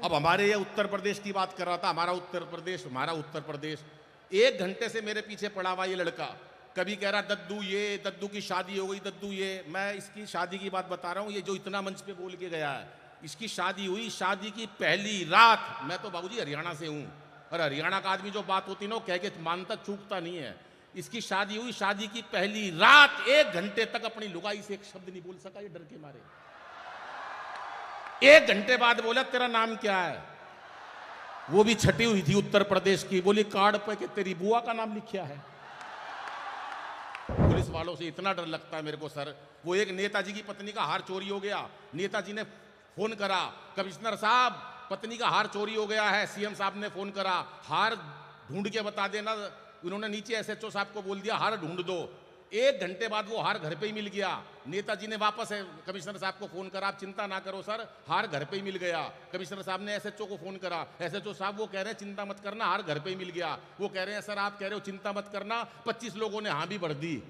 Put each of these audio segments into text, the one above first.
अब हमारे ये उत्तर प्रदेश की बात कर रहा था, हमारा उत्तर प्रदेश 1 घंटे से मेरे पीछे पड़ा हुआ ये लड़का। कभी कह रहा दद्दू ये, दद्दू की शादी हो गई, दद्दू ये। मैं इसकी शादी की बात बता रहा हूँ, ये जो इतना मंच पे बोल के गया है, इसकी शादी हुई, शादी की पहली रात। मैं तो बाबूजी हरियाणा से हूँ, और हरियाणा का आदमी जो बात होती ना वो कह के मानता चूकता नहीं है। इसकी शादी हुई, शादी की पहली रात 1 घंटे तक अपनी लुगाई से एक शब्द नहीं बोल सका, ये डर के मारे। 1 घंटे बाद बोला तेरा नाम क्या है? वो भी छटी हुई थी उत्तर प्रदेश की। बोली कार्ड पे कि तेरी बुआ का नाम लिखा है। पुलिस वालों से इतना डर लगता है मेरे को सर। वो एक नेताजी की पत्नी का हार चोरी हो गया, नेताजी ने फोन करा, कमिश्नर साहब पत्नी का हार चोरी हो गया है। सीएम साहब ने फोन करा, हार ढूंढ के बता देना। उन्होंने नीचे एसएचओ साहब को बोल दिया हार ढूंढ दो। 1 घंटे बाद वो हार घर पे ही मिल गया। नेताजी ने वापस कमिश्नर साहब को फोन करा, आप चिंता ना करो सर, हार घर पे ही मिल गया। कमिश्नर साहब ने एसएचओ को फोन करा, एसएचओ साहब वो कह रहे हैं चिंता मत करना, हार घर पे ही मिल गया। वो कह रहे हैं सर आप कह रहे हो चिंता मत करना, 25 लोगों ने हाँ भी भर दी,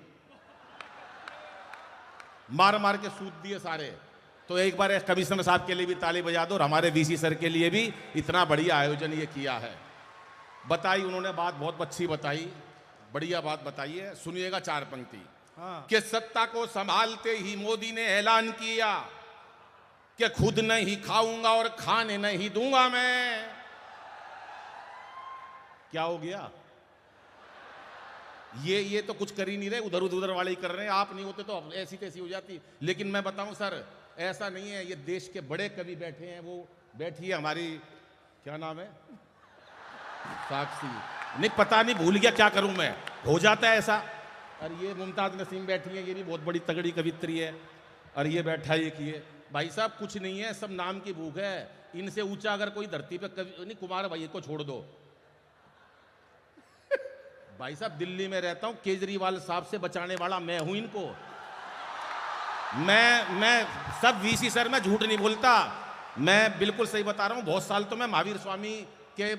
मार मार के सूद दिए सारे। तो एक बार कमिश्नर साहब के लिए भी ताली बजा दो, और हमारे वीसी सर के लिए भी, इतना बढ़िया आयोजन ये किया है। बताई उन्होंने बात बहुत अच्छी बताई, बढ़िया बात बताई है, सुनिएगा 4 पंक्ति। हाँ। कि सत्ता को संभालते ही मोदी ने ऐलान किया कि खुद नहीं खाऊंगा और खाने नहीं दूंगा मैं। क्या हो गया? ये तो कुछ कर ही नहीं रहे, उधर उधर वाले ही कर रहे हैं। आप नहीं होते तो ऐसी तैसी हो जाती। लेकिन मैं बताऊं सर, ऐसा नहीं है। ये देश के बड़े कवि बैठे हैं, वो बैठी है हमारी, क्या नाम है, साक्षी, नहीं पता नहीं, भूल गया, क्या करूं मैं, हो जाता है ऐसा। और ये मुमताज नसीम बैठी है, ये भी बहुत बड़ी तगड़ी कवित्री है। और ये बैठा है, ये भाई साहब कुछ नहीं है, सब नाम की भूख है। इनसे ऊंचा अगर कोई धरती पे कवि नहीं, कुमार भाई को छोड़ दो। भाई साहब दिल्ली में रहता हूं, केजरीवाल साहब से बचाने वाला मैं हूं इनको। मैं सब वीसी सर, मैं झूठ नहीं बोलता, मैं बिल्कुल सही बता रहा हूं। बहुत साल तो मैं महावीर स्वामी के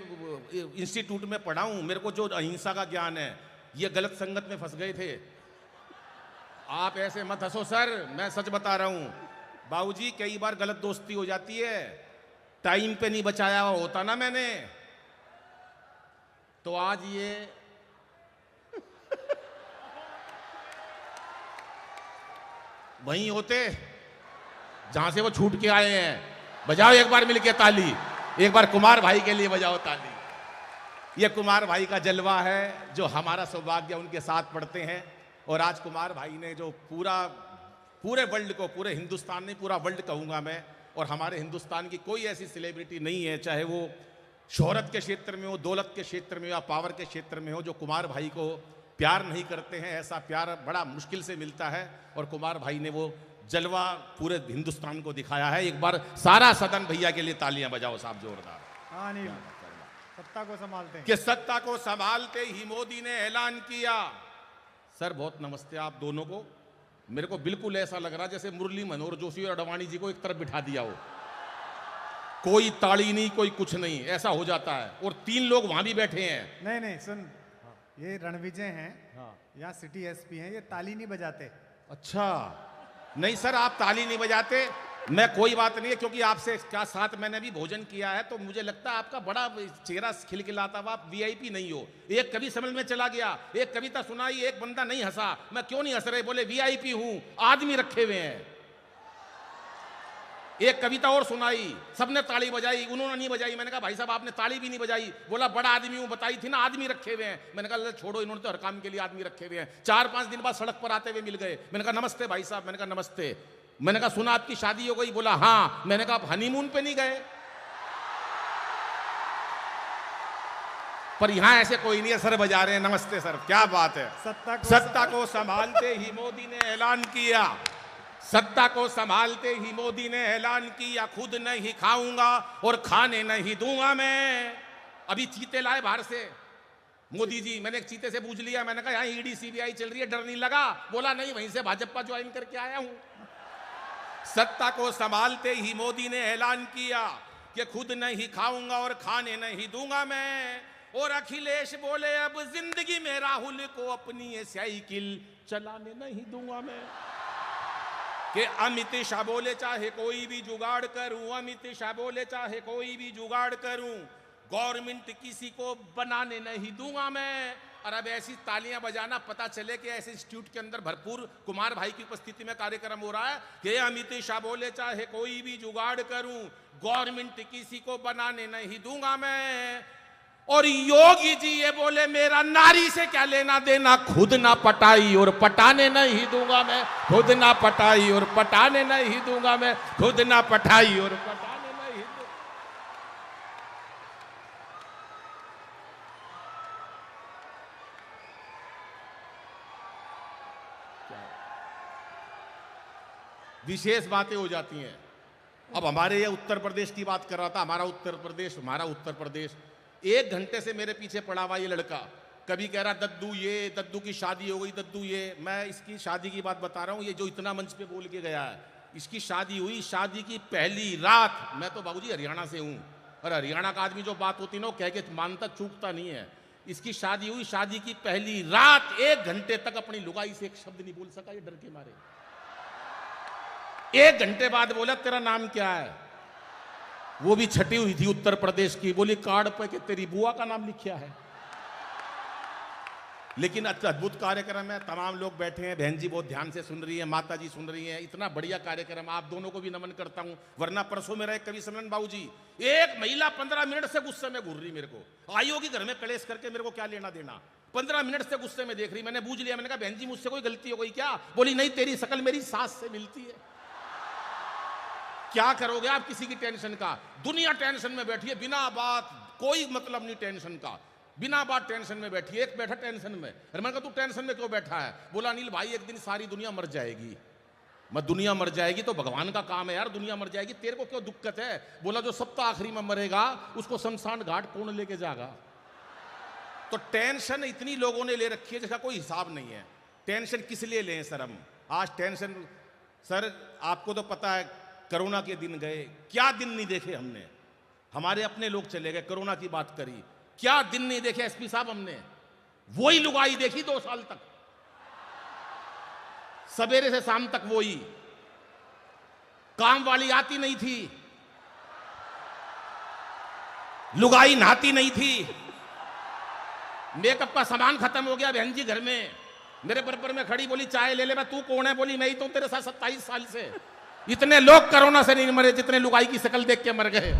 इंस्टीट्यूट में पढ़ा हूं, मेरे को जो अहिंसा का ज्ञान है। ये गलत संगत में फंस गए थे। आप ऐसे मत हंसो सर, मैं सच बता रहा हूं। बाबूजी कई बार गलत दोस्ती हो जाती है, टाइम पे नहीं बचाया हुआ होता ना मैंने, तो आज ये वहीं होते जहां से वो छूट के आए हैं। बजाओ एक बार मिलके ताली, एक बार कुमार भाई के लिए बजाओ ताली। ये कुमार भाई का जलवा है, जो हमारा सौभाग्य उनके साथ पढ़ते हैं। और आज कुमार भाई ने जो पूरे वर्ल्ड को, पूरे हिंदुस्तान नहीं, पूरा वर्ल्ड कहूंगा मैं, और हमारे हिंदुस्तान की कोई ऐसी सेलिब्रिटी नहीं है, चाहे वो शोहरत के क्षेत्र में हो, दौलत के क्षेत्र में हो, या पावर के क्षेत्र में हो, जो कुमार भाई को प्यार नहीं करते हैं। ऐसा प्यार बड़ा मुश्किल से मिलता है, और कुमार भाई ने वो जलवा पूरे हिंदुस्तान को दिखाया है। एक बार सारा सदन भैया के लिए तालियां बजाओ साहब, जोरदार। हाँ नहीं, सत्ता को संभालते हैं। कि सत्ता को संभालते ही मोदी ने ऐलान किया। सर बहुत नमस्ते आप दोनों को। मेरे को बिल्कुल ऐसा लग रहा जैसे मुरली मनोहर जोशी और अडवाणी जी को एक तरफ बिठा दिया हो, कोई ताली नहीं, कोई कुछ नहीं, ऐसा हो जाता है। और 3 लोग वहां भी बैठे हैं। नहीं नहीं सुन, ये रणविजय हैं, यहाँ सिटी एसपी हैं, ये ताली नहीं बजाते। अच्छा नहीं सर, आप ताली नहीं बजाते, मैं कोई बात नहीं है, क्योंकि आपसे क्या साथ मैंने भी भोजन किया है, तो मुझे लगता है आपका बड़ा चेहरा खिलखिलाता हुआ, आप वीआईपी नहीं हो। एक कवि समझ में चला गया, एक कविता सुनाई, एक बंदा नहीं हंसा। मैं क्यों नहीं हंस रहे? बोले वीआईपी हूं, आदमी रखे हुए हैं। एक कविता और सुनाई, सबने ताली बजाई, उन्होंने नहीं बजाई। मैंने कहा भाई साहब आपने ताली भी नहीं बजाई। बोला बड़ा आदमी हूं, बताई थी ना, आदमी रखे हुए हैं। मैंने कहा छोड़ो, इन्होंने तो हर काम के लिए आदमी रखे हुए हैं। 4-5 दिन बाद सड़क पर आते हुए मिल गए। मैंने कहा नमस्ते भाई साहब। मैंने कहा नमस्ते। मैंने कहा सुना आपकी शादी हो गई? बोला हाँ। मैंने कहा आप हनीमून पे नहीं गए? पर यहां ऐसे कोई नहीं है, सर बजा रहे हैं, नमस्ते सर, क्या बात है। सत्ता को संभालते ही मोदी ने ऐलान किया। सत्ता को संभालते ही मोदी ने ऐलान किया, खुद नहीं खाऊंगा और खाने नहीं दूंगा मैं। अभी चीते लाए बाहर से मोदी जी। मैंने एक चीते से पूछ लिया, मैंने कहा यहाँ ईडी सीबीआई चल रही है, डर नहीं लगा? बोला नहीं, वहीं से भाजपा ज्वाइन करके आया हूं। सत्ता को संभालते ही मोदी ने ऐलान किया कि खुद नहीं खाऊंगा और खाने नहीं दूंगा मैं। और अखिलेश बोले अब जिंदगी में राहुल को अपनी ये साइकिल चलाने नहीं दूंगा मैं। कि अमित शाह बोले चाहे कोई भी जुगाड़ करूं, अमित शाह बोले चाहे कोई भी जुगाड़ करूं, गवर्नमेंट किसी को बनाने नहीं दूंगा मैं। और अब ऐसी तालियां बजाना, पता चले कि ऐसे इंस्टीट्यूट के अंदर भरपूर कुमार भाई की उपस्थिति में कार्यक्रम हो रहा है कि अमित शाह बोले चाहे कोई भी जुगाड़ करूं, गवर्नमेंट किसी को बनाने नहीं दूंगा मैं। और योगी जी ये बोले मेरा नारी से क्या लेना देना, खुद ना पटाई और पटाने नहीं दूंगा मैं, खुद ना पटाई और पटाने नहीं दूंगा मैं, खुद ना पटाई और पटाने नहीं दूंगा। विशेष बातें हो जाती हैं। अब हमारे ये उत्तर प्रदेश की बात कर रहा था, हमारा उत्तर प्रदेश 1 घंटे से मेरे पीछे पड़ा हुआ ये लड़का, कभी कह रहा दद्दू ये, दद्दू की शादी हो गई, दद्दू ये। मैं इसकी शादी की बात बता रहा हूँ, ये जो इतना मंच पे बोल के गया है, इसकी शादी हुई, शादी की पहली रात। मैं तो बाबूजी हरियाणा से हूँ, और हरियाणा का आदमी जो बात होती ना वो कह के मानता चूकता नहीं है। इसकी शादी हुई, शादी की पहली रात 1 घंटे तक अपनी लुगाई से एक शब्द नहीं बोल सका, ये डर के मारे। 1 घंटे बाद बोला तेरा नाम क्या है, वो भी छटी हुई थी उत्तर प्रदेश की, बोली कार्ड पे कि तेरी बुआ का नाम लिखा है। लेकिन अद्भुत कार्यक्रम है, तमाम लोग बैठे हैं, बहन जी बहुत ध्यान से सुन रही है, माता जी सुन रही हैं, इतना बढ़िया कार्यक्रम। आप दोनों को भी नमन करता हूं। वरना परसों मेरा एक कवि सम्मेलन बाबूजी, एक महिला 15 मिनट से गुस्से में घूर रही, मेरे को आई होगी घर में कलेश करके, मेरे को क्या लेना देना, 15 मिनट से गुस्से में देख रही। मैंने बूझ लिया, मैंने कहा बहन जी मुझसे कोई गलती हो गई क्या? बोली नहीं, तेरी शकल मेरी सास से मिलती है। क्या करोगे आप किसी की टेंशन का? दुनिया टेंशन में बैठी है, बिना बात, कोई मतलब नहीं टेंशन का, बिना बात टेंशन में बैठी है। एक बैठा टेंशन में, अरे मैंने कहा तू टेंशन में क्यों बैठा है? बोला अनिल भाई एक दिन सारी दुनिया मर जाएगी। मैं दुनिया मर जाएगी तो भगवान का काम है यार, दुनिया मर जाएगी, तेरे को क्यों दिक्कत है? बोला जो सब तो आखिरी में मरेगा उसको शमशान घाट कौन लेके जाएगा? तो टेंशन इतनी लोगों ने ले रखी है जिसका कोई हिसाब नहीं है। टेंशन किस लिए लें सर हम? आज टेंशन, सर आपको तो पता है कोरोना के दिन गए, क्या दिन नहीं देखे हमने। हमारे अपने लोग चले गए, कोरोना की बात करी, क्या दिन नहीं देखे एसपी साहब हमने। वही लुगाई देखी 2 साल तक, सवेरे से शाम तक वही, काम वाली आती नहीं थी, लुगाई नहाती नहीं थी, मेकअप का सामान खत्म हो गया। बहन जी घर में मेरे बराबर में खड़ी, बोली चाय ले ले। मैं तू कौन है? बोली मैं ही तो तेरे साथ 27 साल से। इतने लोग कोरोना से नहीं मरे जितने लुगाई की शक्ल देख के मर गए।